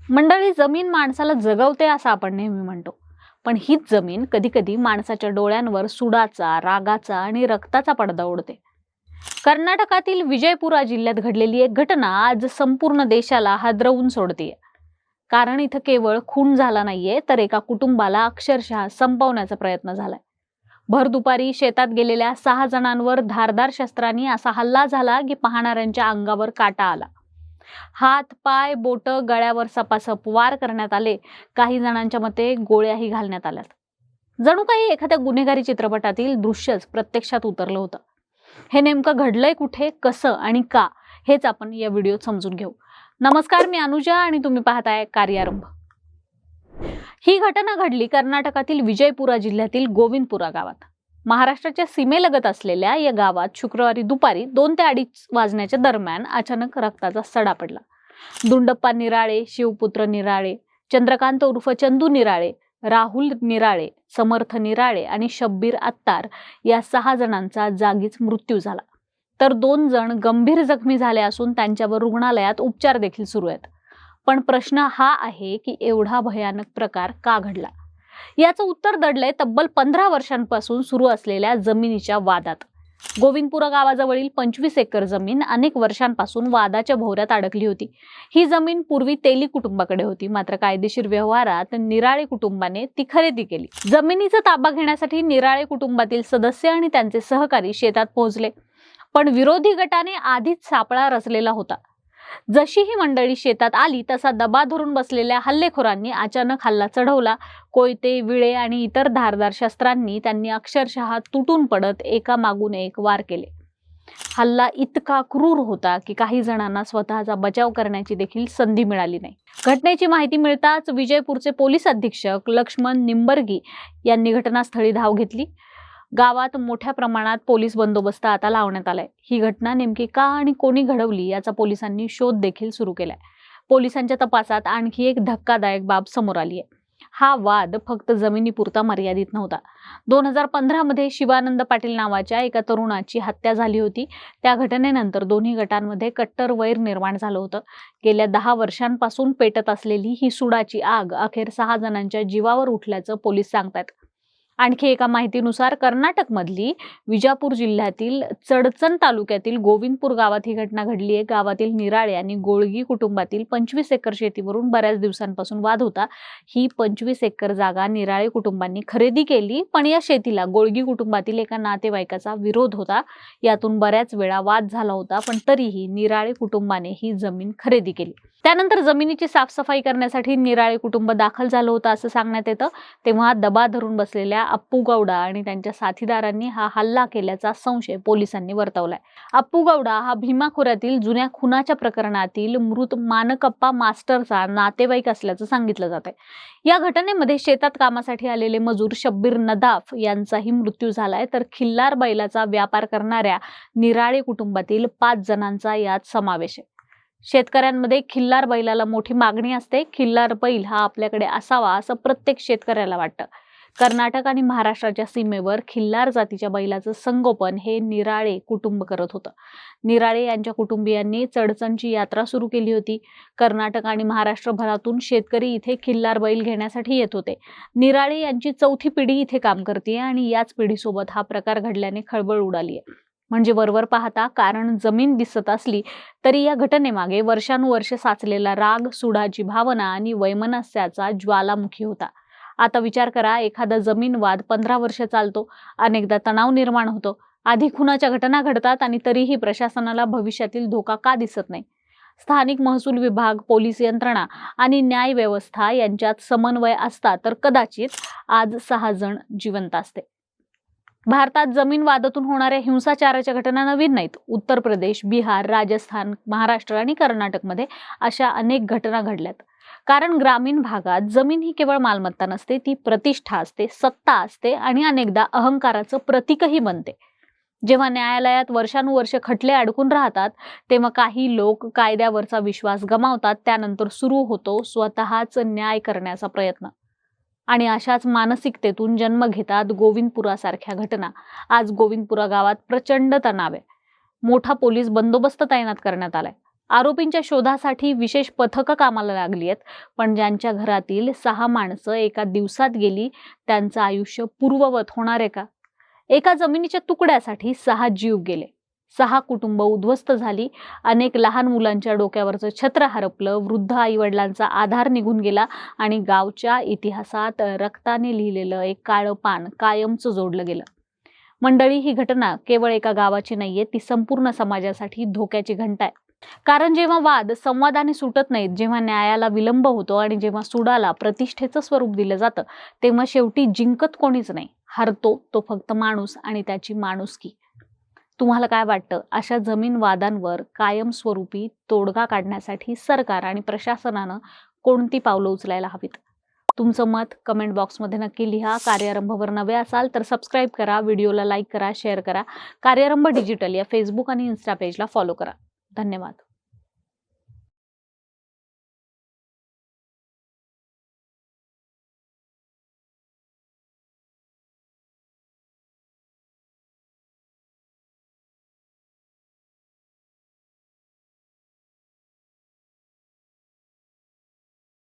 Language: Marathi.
मंडळी, जमीन माणसाला जगवते असं आपण नेहमी म्हणतो, पण हीच जमीन कधी कधी माणसाच्या डोळ्यांवर सुडाचा, रागाचा आणि रक्ताचा पडदा ओढते. कर्नाटकातील विजयपुरा जिल्ह्यात घडलेली एक घटना आज संपूर्ण देशाला हादरवून सोडतीये. कारण इथं केवळ खून झाला नाहीये, तर एका कुटुंबाला अक्षरशः संपवण्याचा प्रयत्न झालाय. भर दुपारी शेतात गेलेल्या 6 जणांवर धारदार शस्त्रांनी असा हल्ला झाला की पाहणाऱ्यांच्या अंगावर काटा आला. हात, पाय, बोट, गळ्यावर सपासप वार करण्यात आले. काही जणांच्या मते गोळ्याही घालण्यात आल्यात. जणू काही एखाद्या गुन्हेगारी चित्रपटातील दृश्यच प्रत्यक्षात उतरलं होतं. हे नेमकं घडलंय कुठे, कसं आणि का, हेच आपण या व्हिडिओत समजून घेऊ. नमस्कार, मी अनुजा आणि तुम्ही पाहताय कार्यारंभ. ही घटना घडली कर्नाटकातील विजयपुरा जिल्ह्यातील गोविंदपुरा गावात. महाराष्ट्राच्या सीमेलगत असलेल्या या गावात शुक्रवारी दुपारी 2 ते 2:30 वाजण्याच्या दरम्यान अचानक रक्ताचा सडा पडला. दुंडप्पा निराळे, शिवपुत्र निराळे, चंद्रकांत उर्फ चंदू निराळे, राहुल निराळे, समर्थ निराळे आणि शब्बीर अत्तार या 6 जणांचा जागीच मृत्यू झाला. तर 2 जण गंभीर जखमी झाले असून त्यांच्यावर रुग्णालयात उपचार देखील सुरू आहेत. पण प्रश्न हा आहे की एवढा भयानक प्रकार का घडला? याचं उत्तर दडलंय तब्बल 15 वर्षांपासून सुरू असलेल्या जमिनीच्या वादात. गोविंदपुरा गावाजवळील 25 एकर जमीन अनेक वर्षांपासून वादाच्या भोवऱ्यात अडकली होती. ही जमीन पूर्वी तेली कुटुंबाकडे होती, मात्र कायदेशीर व्यवहारात निराळे कुटुंबाने ती खरेदी केली. जमिनीचा ताबा घेण्यासाठी निराळे कुटुंबातील सदस्य आणि त्यांचे सहकारी शेतात पोहोचले, पण विरोधी गटाने आधीच सापळा रचलेला होता. जशी ही मंडळी शेतात आली तसा दबा धरून बसलेल्या हल्लेखोरांनी अचानक हल्ला चढवला. कोयते, विळे आणि इतर धारदार शस्त्रांनी त्यांनी अक्षरशः तुटून पडत एका मागून एक वार केले. हल्ला इतका क्रूर होता की काही जणांना स्वतःचा बचाव करण्याची देखील संधी मिळाली नाही. घटनेची माहिती मिळताच विजयपूरचे पोलीस अधीक्षक लक्ष्मण निंबर्गी यांनी घटनास्थळी धाव घेतली. गावात मोठ्या प्रमाणात पोलीस बंदोबस्त आता लावण्यात आलाय. ही घटना नेमकी का आणि कोणी घडवली याचा पोलिसांनी शोध देखील सुरू केलाय. पोलिसांच्या तपासात आणखी एक धक्कादायक बाब समोर आली आहे. हा वाद फक्त जमिनीपुरता मर्यादित नव्हता. 2015 मध्ये शिवानंद पाटील नावाच्या एका तरुणाची हत्या झाली होती. त्या घटनेनंतर दोन्ही गटांमध्ये कट्टर वैर निर्माण झालं होतं. गेल्या 10 वर्षांपासून पेटत असलेली ही सुडाची आग अखेर 6 जणांच्या जीवावर उठल्याचं पोलीस सांगतात. आणखी एका माहितीनुसार कर्नाटकमधली विजापूर जिल्ह्यातील चडचण तालुक्यातील गोविंदपूर गावात ही घटना घडली आहे. गावातील निराळे आणि गोळगी कुटुंबातील 25 एकर शेतीवरून बऱ्याच दिवसांपासून वाद होता. ही 25 एकर जागा निराळे कुटुंबांनी खरेदी केली, पण या शेतीला गोळगी कुटुंबातील एका नातेवाईकाचा विरोध होता. यातून बऱ्याच वेळा वाद झाला होता, पण तरीही निराळे कुटुंबाने ही जमीन खरेदी केली. त्यानंतर जमिनीची साफसफाई करण्यासाठी निराळे कुटुंब दाखल झालं होतं असं सांगण्यात येतं. तेव्हा दबा धरून बसलेल्या अप्पू गौडा आणि त्यांच्या साथीदारांनी हा हल्ला केल्याचा संशय पोलिसांनी वर्तवलाय. अप्पू गौडा हा भीमा खोऱ्यातील जुन्या खुनाच्या प्रकरणातील मृत मानकप्पा मास्टरचा नातेवाईक असल्याचं सांगितलं जात आहे. या घटनेमध्ये शेतात कामासाठी आलेले मजूर शब्बीर नदाफ यांचाही मृत्यू झालाय, तर खिल्लार बैलाचा व्यापार करणाऱ्या निराळे कुटुंबातील 5 जणांचा यात समावेश आहे. शेतकऱ्यांमध्ये खिल्लार बैलाला मोठी मागणी असते. खिल्लार बैल हा आपल्याकडे असावा असं प्रत्येक शेतकऱ्याला वाटतं. कर्नाटक आणि महाराष्ट्राच्या सीमेवर खिल्लार जातीच्या बैलाचं संगोपन हे निराळे कुटुंब करत होतं. निराळे यांच्या कुटुंबियांनी चडचणची यात्रा सुरू केली होती. कर्नाटक आणि महाराष्ट्रभरातून शेतकरी इथे खिल्लार बैल घेण्यासाठी येत होते. निराळे यांची 4थी पिढी इथे काम करते आणि याच पिढीसोबत हा प्रकार घडल्याने खळबळ उडाली आहे. म्हणजे वरवर पाहता कारण जमीन दिसत असली तरी या घटनेमागे वर्षानुवर्ष साचलेला राग, सुडाची भावना आणि वैमनस्याचा ज्वालामुखी होता. आता विचार करा, एखादा जमीन वाद 15 वर्ष चालतो, अनेकदा तणाव निर्माण होतो, आधी खुनाच्या घटना घडतात आणि तरीही प्रशासनाला भविष्यातील धोका का दिसत नाही? स्थानिक महसूल विभाग, पोलीस यंत्रणा आणि न्याय व्यवस्था यांच्यात समन्वय असता तर कदाचित आज 6 जण जिवंत असते. भारतात जमीन वादातून होणाऱ्या हिंसाचाराच्या घटना नवीन नाहीत. उत्तर प्रदेश, बिहार, राजस्थान, महाराष्ट्र आणि कर्नाटकमध्ये अशा अनेक घटना घडल्यात. कारण ग्रामीण भागात जमीन ही केवळ मालमत्ता नसते, ती प्रतिष्ठा असते, सत्ता असते आणि अनेकदा अहंकाराचं प्रतीकही बनते. जेव्हा न्यायालयात वर्षानुवर्ष खटले अडकून राहतात, तेव्हा काही लोक कायद्यावरचा विश्वास गमावतात. त्यानंतर सुरू होतो स्वतःच न्याय करण्याचा प्रयत्न. आणि अशाच मानसिकतेतून जन्म घेतात गोविंदपुरासारख्या घटना. आज गोविंदपुरा गावात प्रचंड तणाव आहे. मोठा पोलीस बंदोबस्त तैनात करण्यात आलाय. आरोपींच्या शोधासाठी विशेष पथकं कामाला लागली आहेत, पण ज्यांच्या घरातील 6 माणसं एका दिवसात गेली, त्यांचं आयुष्य पूर्ववत होणार आहे का? एका जमिनीच्या तुकड्यासाठी 6 जीव गेले, 6 कुटुंब उद्ध्वस्त झाली, अनेक लहान मुलांच्या डोक्यावरचं छत्र हरपलं, वृद्ध आईवडिलांचा आधार निघून गेला आणि गावच्या इतिहासात रक्ताने लिहिलेलं एक काळं पान कायमचं जोडलं गेलं. मंडळी, ही घटना केवळ एका गावाची नाहीये, ती संपूर्ण समाजासाठी धोक्याची घंटा आहे. कारण जेव्हा वाद संवादाने सुटत नाहीत, जेव्हा न्यायाला विलंब होतो आणि जेव्हा सुडाला प्रतिष्ठेचं स्वरूप दिलं जातं, तेव्हा शेवटी जिंकत कोणीच नाही, हरतो तो फक्त माणूस आणि त्याची माणुसकी. तुम्हाला काय वाटतं? अशा जमीन वादांवर कायमस्वरूपी तोडगा काढण्यासाठी सरकार आणि प्रशासनानं कोणती पावलं उचलायला हवीत? तुमचं मत कमेंट बॉक्समध्ये नक्की लिहा. कार्यारंभवर नवे असाल तर सबस्क्राईब करा, व्हिडिओला लाईक करा, शेअर करा. कार्यारंभ डिजिटल या फेसबुक आणि इन्स्टा पेजला फॉलो करा. धन्यवाद.